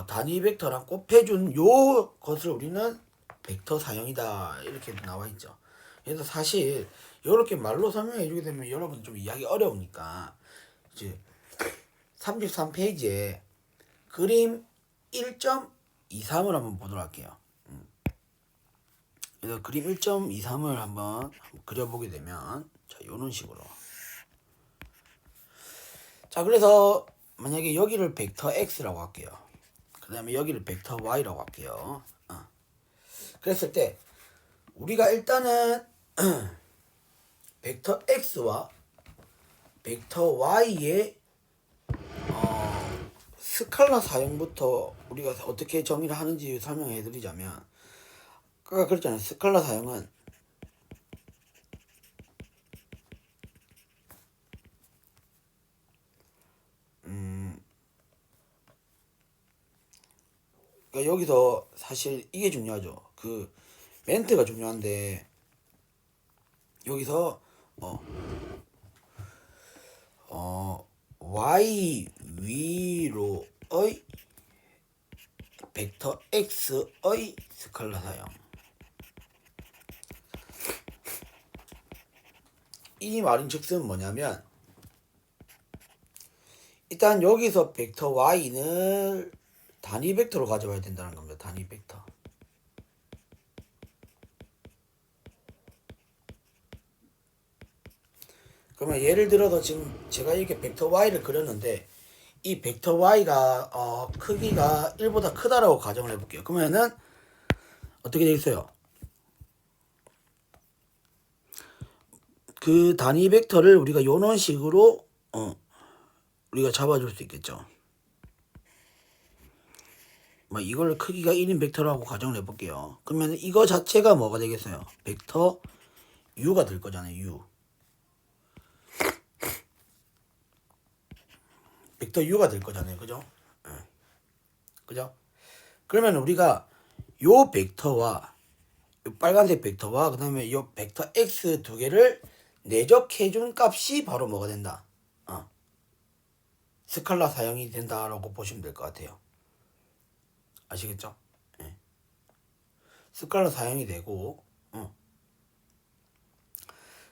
단위 벡터랑 곱해준 요 것을 우리는 벡터 사형이다 이렇게 나와 있죠. 그래서 사실 이렇게 말로 설명해 주게 되면 여러분 좀 이해하기 어려우니까 이제 33페이지에 그림 1.23을 한번 보도록 할게요. 그래서 그림 1.23을 한번 그려보게 되면 자 요런 식으로 자 그래서 만약에 여기를 벡터 x라고 할게요. 그 다음에 여기를 벡터 y라고 할게요. 그랬을 때 우리가 일단은 벡터 x와 벡터 y의 스칼라 사용부터 우리가 어떻게 정의를 하는지 설명해 드리자면 아까 그랬잖아요. 스칼라 사용은 그러니까 여기서 사실 이게 중요하죠. 그 멘트가 중요한데 여기서 y 위로의 벡터 x의 스칼라 사용 이 말인즉슨 뭐냐면 일단 여기서 벡터 y는 단위 벡터로 가져와야 된다는 겁니다. 단위 벡터. 그러면 예를 들어서 지금 제가 이렇게 벡터 y를 그렸는데 이 벡터 y가 크기가 1보다 크다라고 가정을 해볼게요. 그러면은 어떻게 되겠어요? 그 단위 벡터를 우리가 이런 식으로 우리가 잡아줄 수 있겠죠. 이걸 크기가 1인 벡터라고 가정을 해볼게요. 그러면 이거 자체가 뭐가 되겠어요? 벡터 u가 될 거잖아요. u. 벡터 u가 될 거잖아요. 그죠? 그죠? 그러면 우리가 요 벡터와 요 빨간색 벡터와 그 다음에 요 벡터 x 두 개를 내적해준 값이 바로 뭐가 된다? 스칼라 사용이 된다라고 보시면 될 것 같아요. 아시겠죠? 네. 스칼라 사용이 되고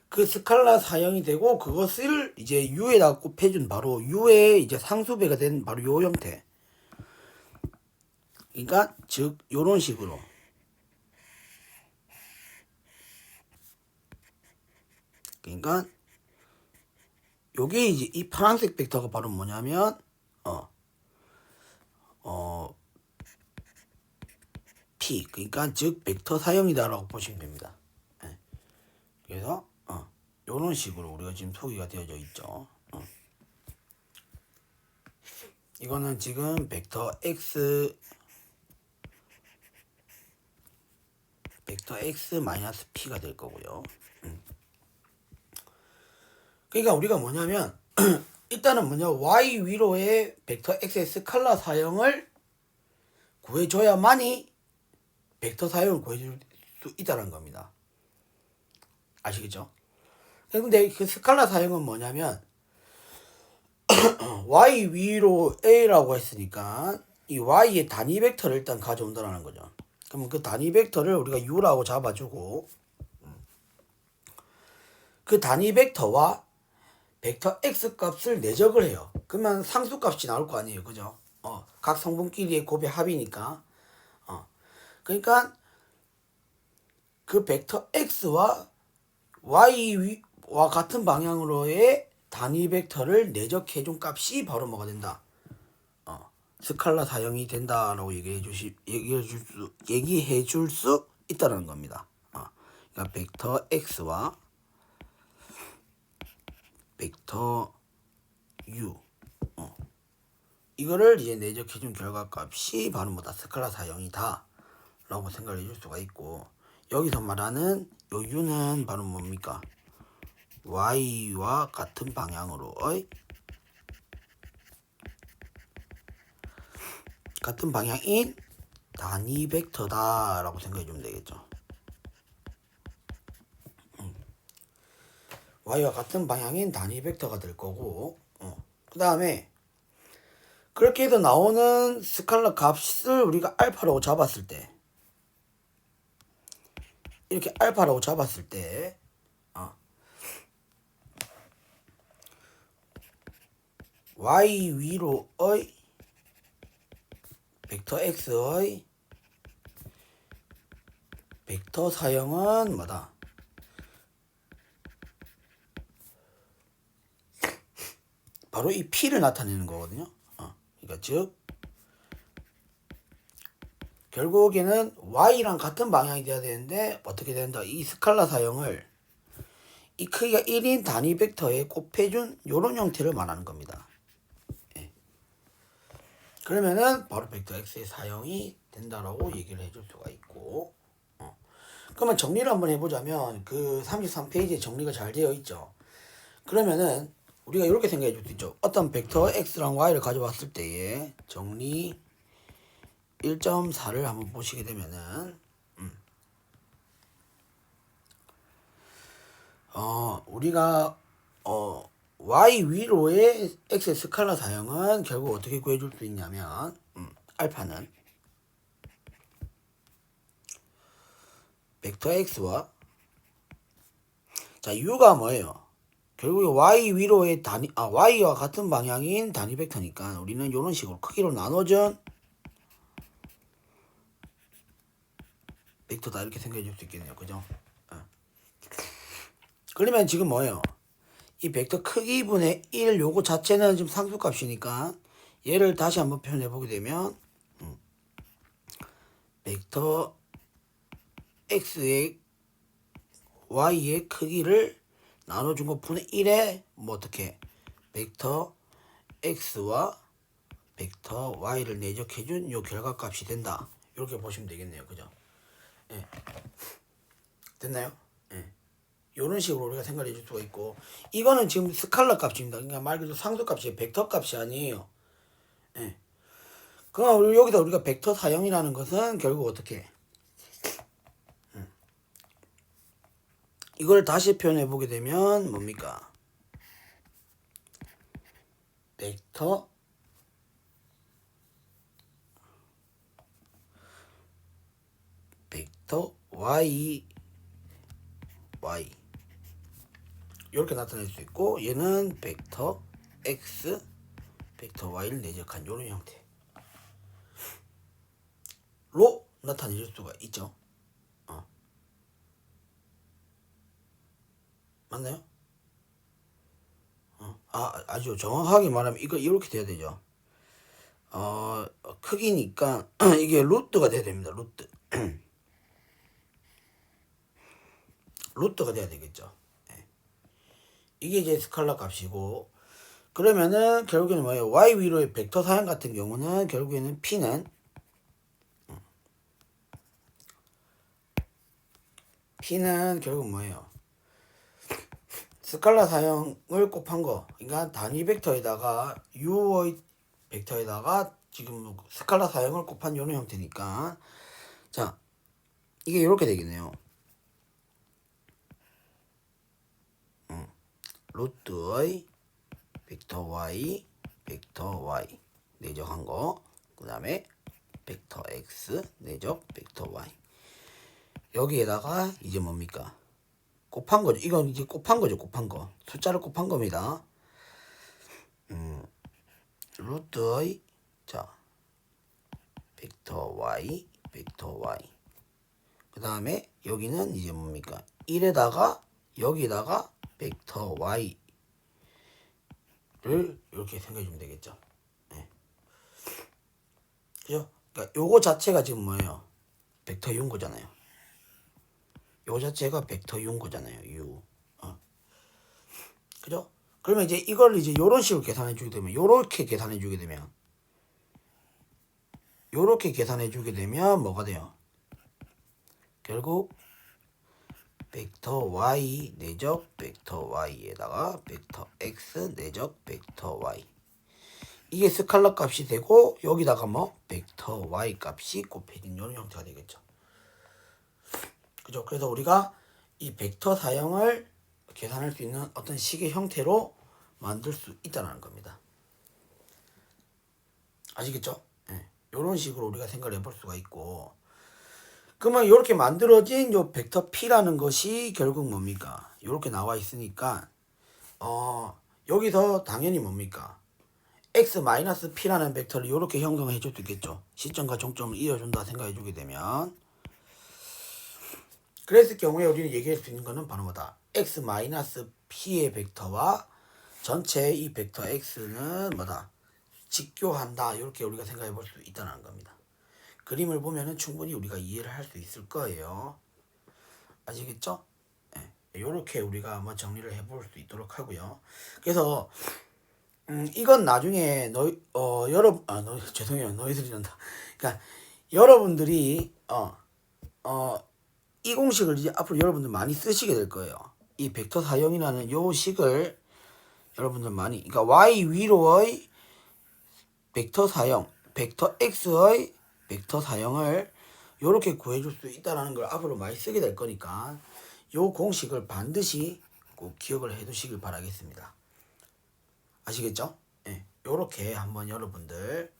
그 스칼라 사용이 되고 그것을 이제 u에다가 곱해준 바로 u의 이제 상수배가 된 바로 요 형태. 그러니까 즉 요런 식으로 그러니까 요게 이제 이 파란색 벡터가 바로 뭐냐면 p 그러니까 즉 벡터 사용이다라고 보시면 됩니다. 네. 그래서 요런 식으로 우리가 지금 소개가 되어져 있죠. 이거는 지금 벡터 x 마이너스 p가 될 거고요. 그러니까 우리가 뭐냐면 일단은 y 위로의 벡터 x의 스칼라 사용을 구해줘야만이 벡터 사용을 구해줄 수 있다는 겁니다. 아시겠죠? 근데 그 스칼라 사용은 뭐냐면 y 위로 a라고 했으니까 이 y의 단위 벡터를 일단 가져온다는 거죠. 그러면 그 단위 벡터를 우리가 u라고 잡아주고 그 단위 벡터와 벡터 x 값을 내적을 해요. 그러면 상수 값이 나올 거 아니에요. 그죠? 각 성분끼리의 곱의 합이니까. 그러니까 그 벡터 x와 y와 같은 방향으로의 단위 벡터를 내적해준 값이 바로 뭐가 된다? 스칼라 사용이 된다라고 얘기해 줄 수 있다는 겁니다. 그러니까 벡터 x와 벡터 u 이거를 이제 내적해준 결과값이 바로 뭐다? 스칼라 사용이다 라고 생각을 해줄 수가 있고 여기서 말하는 요 u는 바로 뭡니까? y와 같은 방향으로의 같은 방향인 단위 벡터다 라고 생각해 주면 되겠죠. y와 같은 방향인 단위 벡터가 될 거고 그 다음에 그렇게 해서 나오는 스칼라 값을 우리가 알파라고 잡았을 때 이렇게 알파라고 잡았을 때 y 위로의 벡터 x의 벡터 사형은 뭐다? 바로 이 p를 나타내는 거거든요. 그러니까 즉 결국에는 y랑 같은 방향이 돼야 되는데 어떻게 된다? 이 스칼라 사형을 이 크기가 1인 단위 벡터에 곱해준 이런 형태를 말하는 겁니다. 예. 그러면은 바로 벡터 x의 사형이 된다라고 얘기를 해줄 수가 있고, 그러면 정리를 한번 해보자면 그 33페이지에 정리가 잘 되어 있죠. 그러면은 우리가 이렇게 생각해 줄 수 있죠. 어떤 벡터 x랑 y를 가져왔을 때에 정리 1.4를 한번 보시게 되면은 우리가 y 위로의 x의 스칼라 사형은 결국 어떻게 구해줄 수 있냐면 알파는 벡터 x와 자 u가 뭐예요? 결국에 y 위로의 y와 같은 방향인 단위 벡터니까 우리는 이런 식으로 크기로 나눠준 벡터다 이렇게 생각해 줄 수 있겠네요. 그죠? 그러면 지금 뭐예요? 이 벡터 크기분의 1 요거 자체는 지금 상수값이니까 얘를 다시 한번 표현해 보게 되면 벡터 x의 y의 크기를 나눠준 거 분의 1에 뭐 어떻게 벡터 x와 벡터 y를 내적해준 요 결과값이 된다. 이렇게 보시면 되겠네요. 그죠? 예. 됐나요? 예. 이런 식으로 우리가 생각해 줄 수가 있고, 이거는 지금 스칼라 값입니다. 그러니까 말 그대로 상수 값이 벡터 값이 아니에요. 예. 그럼 여기다 우리가 벡터 사형이라는 것은 결국 어떻게 이걸 다시 표현해 보게 되면 뭡니까? 벡터 y 이렇게 나타낼 수 있고, 얘는 벡터 x 벡터 y를 내적한 이런 형태로 나타낼 수가 있죠. 맞나요? 아주 정확하게 말하면 이거 이렇게 돼야 되죠. 크기니까 이게 루트가 돼야 됩니다. 루트가 돼야 되겠죠. 예. 이게 이제 스칼라 값이고, 그러면은 결국에는 뭐예요? y 위로의 벡터 사형 같은 경우는 결국에는 p는 결국 뭐예요? 스칼라 사형을 곱한 거. 그러니까 단위 벡터에다가 u의 벡터에다가 지금 스칼라 사형을 곱한 요런 형태니까, 자 이게 이렇게 되겠네요. 루트의 벡터 y 내적한 거, 그 다음에 벡터 x 내적 벡터 y, 여기에다가 이제 뭡니까? 곱한 거죠. 이건 이제 곱한 거죠. 곱한 거. 숫자를 곱한 겁니다. 루트의 벡터 y 그 다음에 여기는 이제 뭡니까? 1에다가 여기다가 벡터 y를 이렇게 생각해 주면 되겠죠. 네. 그죠? 그러니까 요거 자체가 지금 뭐예요? 벡터 U인 거잖아요. 요 자체가 벡터 U인 거잖아요. U. 그죠? 그러면 이제 이걸 이제 요런 식으로 계산해 주게 되면, 요렇게 계산해 주게 되면 뭐가 돼요? 결국 벡터 y 내적 벡터 y에다가 벡터 x 내적 벡터 y, 이게 스칼라 값이 되고, 여기다가 뭐 벡터 y 값이 곱해진 이런 형태가 되겠죠. 그죠? 그래서 우리가 이 벡터 사형을 계산할 수 있는 어떤 식의 형태로 만들 수 있다는 겁니다. 아시겠죠? 네. 이런 식으로 우리가 생각을 해볼 수가 있고, 그러면 이렇게 만들어진 요 벡터 P라는 것이 결국 뭡니까? 이렇게 나와 있으니까 여기서 당연히 뭡니까? x-p라는 벡터를 이렇게 형성해 줄 수 있겠죠. 시점과 종점을 이어준다 생각해 주게 되면, 그랬을 경우에 우리는 얘기할 수 있는 거는 바로 뭐다? x-p의 벡터와 전체 이 벡터 x는 뭐다? 직교한다. 이렇게 우리가 생각해 볼 수 있다는 겁니다. 그림을 보면은 충분히 우리가 이해를 할 수 있을 거예요. 아시겠죠? 네. 이렇게 우리가 한번 정리를 해볼 수 있도록 하고요. 그래서 이건 나중에 죄송해요. 너희들이 난다. 그러니까 여러분들이 이 공식을 이제 앞으로 여러분들 많이 쓰시게 될 거예요. 이 벡터 사형이라는 요 식을 여러분들 많이, 그러니까 y 위로의 벡터 사형, 벡터 x의 벡터 사형을 이렇게 구해줄 수 있다는 걸 앞으로 많이 쓰게 될 거니까 요 공식을 반드시 꼭 기억을 해 두시길 바라겠습니다. 아시겠죠? 예. 요렇게 한번 여러분들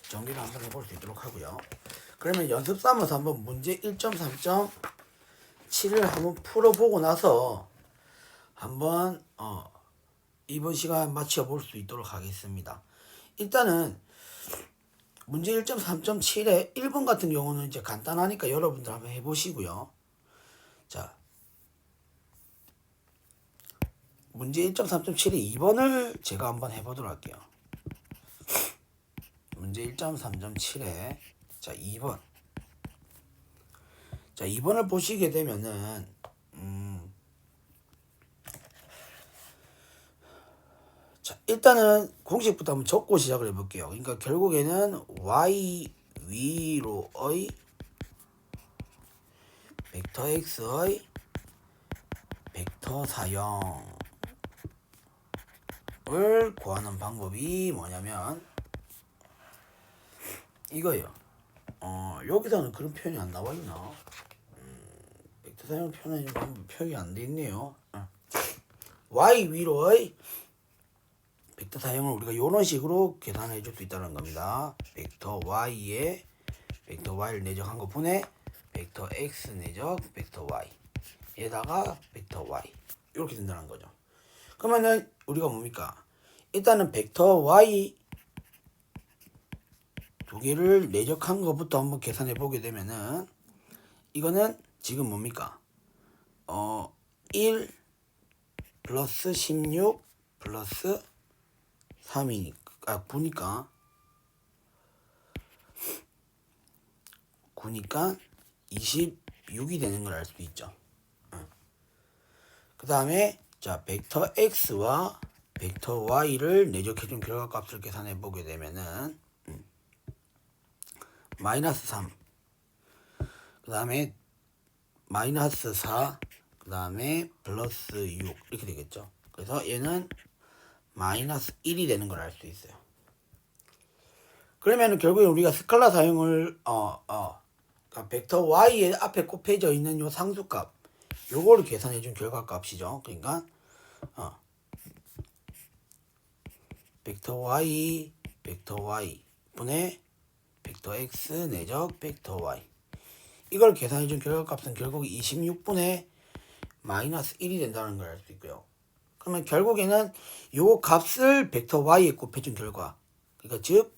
정리를 한번 해볼 수 있도록 하고요. 그러면 연습 삼아서 한번 문제 1.3.7을 한번 풀어보고 나서 한번 이번 시간 마쳐볼 수 있도록 하겠습니다. 일단은 문제 1.3.7의 1번 같은 경우는 이제 간단하니까 여러분들 한번 해보시고요. 자, 문제 1.3.7의 2번을 제가 한번 해보도록 할게요. 문제 1.3.7의 자 2번. 자 2번을 보시게 되면은 자 일단은 공식부터 한번 적고 시작을 해볼게요. 그러니까 결국에는 y 위로의 벡터 x의 벡터 사형을 구하는 방법이 뭐냐면 이거예요. 여기서는 그런 표현이 안 나와 있나? 벡터 사형 표현이 표현이 안 돼 있네요. y 위로의 벡터 사형을 우리가 이런 식으로 계산해 줄 수 있다는 겁니다. 벡터 y에 벡터 y를 내적한 거 분해 벡터 x 내적 벡터 y 에다가 벡터 y 이렇게 된다는 거죠. 그러면은 우리가 뭡니까? 일단은 벡터 y 두 개를 내적한 것부터 한번 계산해 보게 되면은 이거는 지금 뭡니까? 1 플러스 16 플러스 3이니까 9니까 26이 되는 걸 알 수 있죠. 그 다음에 자 벡터 x와 벡터 y를 내적해준 결과값을 계산해 보게 되면은 마이너스 3, 그 다음에 마이너스 4, 그 다음에 플러스 6 이렇게 되겠죠. 그래서 얘는 마이너스 1이 되는 걸 알 수 있어요. 그러면 결국에 우리가 스칼라 사용을 그러니까 벡터 y의 앞에 곱해져 있는 요 상수값 요거를 계산해 준 결과값이죠. 그러니까 벡터 y 분의 벡터 x 내적 벡터 y 이걸 계산해 준 결과값은 결국 26분의 마이너스 1이 된다는 걸 알 수 있고요. 그러면 결국에는 요 값을 벡터 y에 곱해준 결과, 그러니까 즉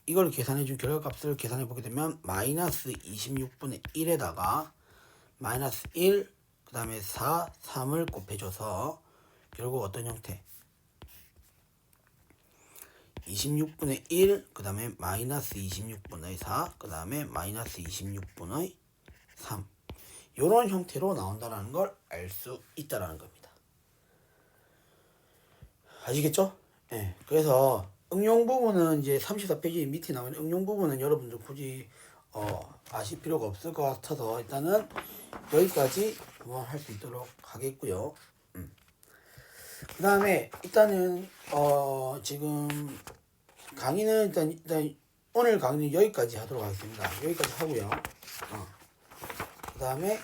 이걸 계산해 준 결과값을 계산해 보게 되면 마이너스 26분의 1에다가 마이너스 1, 그 다음에 4, 3을 곱해줘서 결국 어떤 형태? 26분의 1, 그 다음에 마이너스 26분의 4, 그 다음에 마이너스 26분의 3 요런 형태로 나온다는 걸 알 수 있다는 겁니다. 아시겠죠? 네. 그래서 응용 부분은 이제 34페이지 밑에 나오는 응용 부분은 여러분들 굳이 아실 필요가 없을 것 같아서 일단은 여기까지 한번 할 수 있도록 하겠고요. 그 다음에 일단은 지금 강의는 일단 오늘 강의는 여기까지 하도록 하겠습니다. 여기까지 하고요. 그 다음에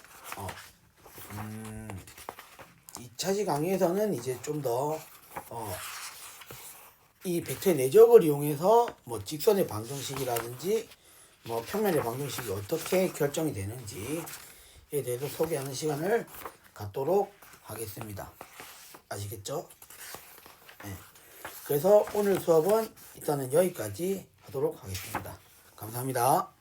2차시 강의에서는 이제 좀 더 이 벡터의 내적을 이용해서 뭐 직선의 방정식이라든지 뭐 평면의 방정식이 어떻게 결정이 되는지에 대해서 소개하는 시간을 갖도록 하겠습니다. 아시겠죠? 예. 그래서 오늘 수업은 일단은 여기까지 하도록 하겠습니다. 감사합니다.